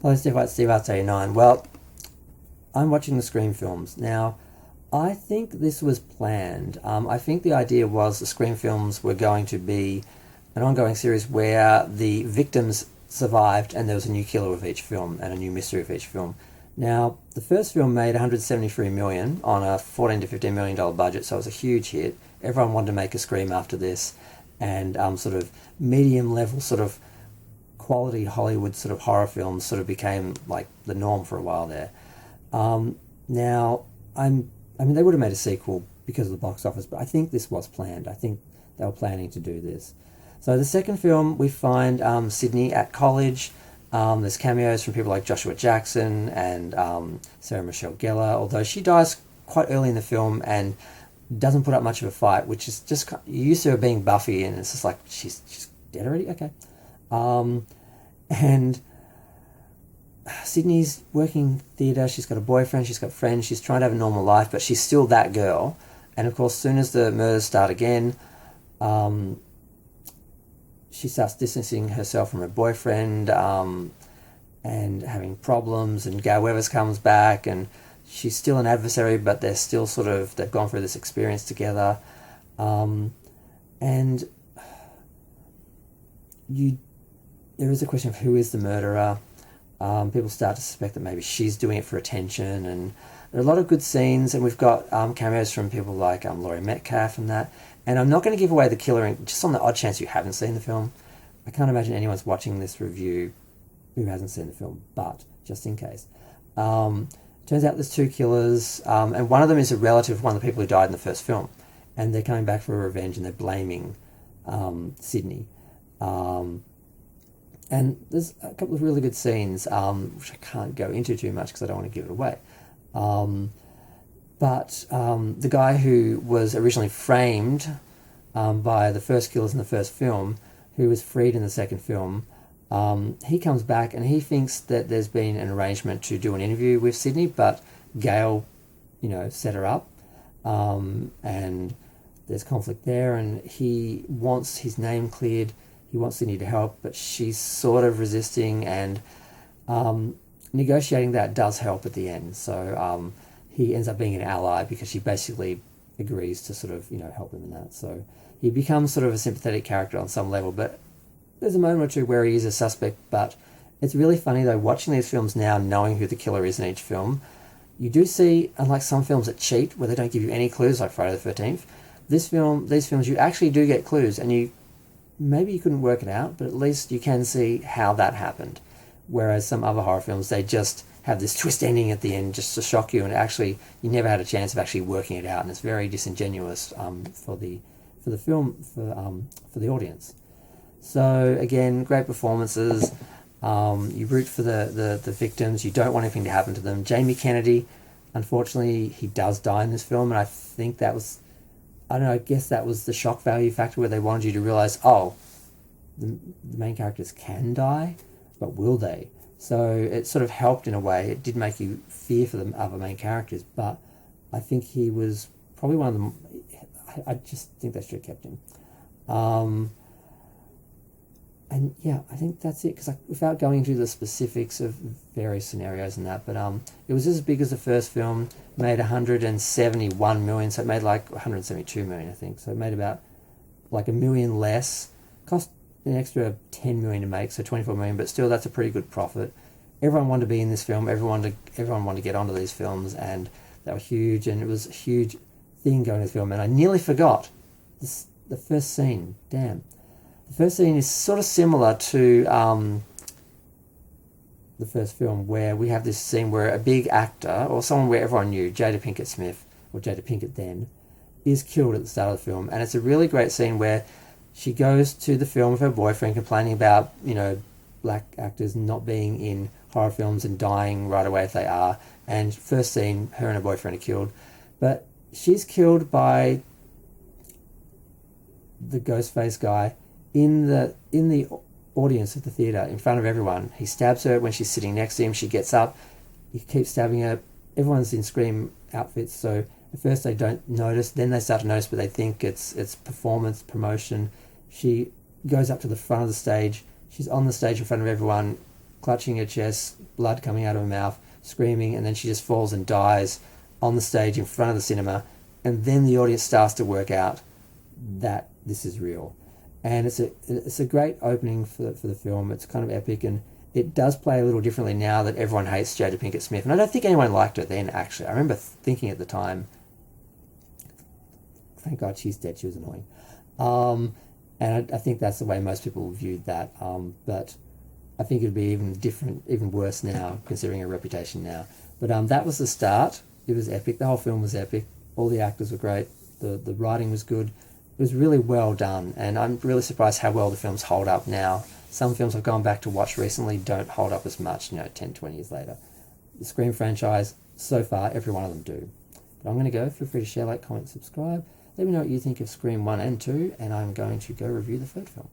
Hello, Steve White, Steve Arts 89. Well, I'm watching the Scream films. Now, I think this was planned. I think the idea was the Scream films were going to be an ongoing series where the victims survived and there was a new killer with each film and a new mystery with each film. Now, the first film made 173 million on a 14 to 15 million dollar budget, so it was a huge hit. Everyone wanted to make a Scream after this, and sort of medium level sort of quality Hollywood sort of horror films sort of became like the norm for a while there. Now, I mean, they would have made a sequel because of the box office, but I think this was planned. I think they were planning to do this. So the second film, we find Sydney at college. There's cameos from people like Joshua Jackson and Sarah Michelle Gellar, although she dies quite early in the film and doesn't put up much of a fight, which is just, you used to her being Buffy, and it's just like, she's dead already? Okay. And Sydney's working theatre, she's got a boyfriend, she's got friends, she's trying to have a normal life, but she's still that girl. And of course, as soon as the murders start again, she starts distancing herself from her boyfriend and having problems, and Gail Weathers comes back, and she's still an adversary, but they're still sort of, they've gone through this experience together. And there is a question of who is the murderer. People start to suspect that maybe she's doing it for attention, and there are a lot of good scenes, and we've got cameos from people like Laurie Metcalf and that. And I'm not going to give away the killer, just on the odd chance you haven't seen the film. I can't imagine anyone's watching this review who hasn't seen the film, but just in case. Turns out there's two killers, and one of them is a relative of one of the people who died in the first film, and they're coming back for revenge, and they're blaming Sydney. And there's a couple of really good scenes, which I can't go into too much because I don't want to give it away. But the guy who was originally framed by the first killers in the first film, who was freed in the second film, he comes back and he thinks that there's been an arrangement to do an interview with Sydney, but Gail, set her up, and there's conflict there, and he wants his name cleared. He wants Sydney to help, but she's sort of resisting, and negotiating that does help at the end. So he ends up being an ally because she basically agrees to sort of, help him in that. So he becomes sort of a sympathetic character on some level, but there's a moment or two where he is a suspect. But it's really funny though, watching these films now, knowing who the killer is in each film, you do see, unlike some films that cheat, where they don't give you any clues, like Friday the 13th, these films, you actually do get clues, and maybe you couldn't work it out, but at least you can see how that happened. Whereas some other horror films, they just have this twist ending at the end just to shock you, and actually you never had a chance of actually working it out, and it's very disingenuous for the film, for the audience. So again, great performances. You root for the victims. You don't want anything to happen to them. Jamie Kennedy, unfortunately, he does die in this film, and I think that was, I don't know, I guess that was the shock value factor where they wanted you to realise, the main characters can die, but will they? So it sort of helped in a way. It did make you fear for the other main characters, but I think he was probably one of them. I just think they should have kept him. And yeah, I think that's it, because without going into the specifics of various scenarios and that, but it was as big as the first film, made 171 million, so it made like 172 million, I think. So it made about like $1 million less, cost an extra 10 million to make, so 24 million, but still that's a pretty good profit. Everyone wanted to be in this film, everyone wanted to get onto these films, and they were huge, and it was a huge thing going to the film. And I nearly forgot the first scene. Damn. The first scene is sort of similar to the first film, where we have this scene where a big actor, or someone where everyone knew, Jada Pinkett Smith, or Jada Pinkett then, is killed at the start of the film. And it's a really great scene where she goes to the film with her boyfriend, complaining about, black actors not being in horror films and dying right away if they are. And first scene, her and her boyfriend are killed. But she's killed by the Ghostface guy in the audience of the theatre, in front of everyone. He stabs her when she's sitting next to him. She gets up. He keeps stabbing her. Everyone's in Scream outfits, so at first they don't notice. Then they start to notice, but they think it's performance, promotion. She goes up to the front of the stage. She's on the stage in front of everyone, clutching her chest, blood coming out of her mouth, screaming, and then she just falls and dies on the stage in front of the cinema. And then the audience starts to work out that this is real. And it's a great opening for the film. It's kind of epic, and it does play a little differently now that everyone hates Jada Pinkett Smith. And I don't think anyone liked her then, actually. I remember thinking at the time, thank God she's dead, she was annoying. And I think that's the way most people viewed that. But I think it'd be even different, even worse now, considering her reputation now. But that was the start. It was epic. The whole film was epic. All the actors were great. The writing was good. It was really well done. And I'm really surprised how well the films hold up now. Some films I've gone back to watch recently don't hold up as much, 10, 20 years later. The Scream franchise, so far, every one of them do. But I'm going to go. Feel free to share, like, comment, subscribe. Let me know what you think of Scream 1 and 2, and I'm going to go review the third film.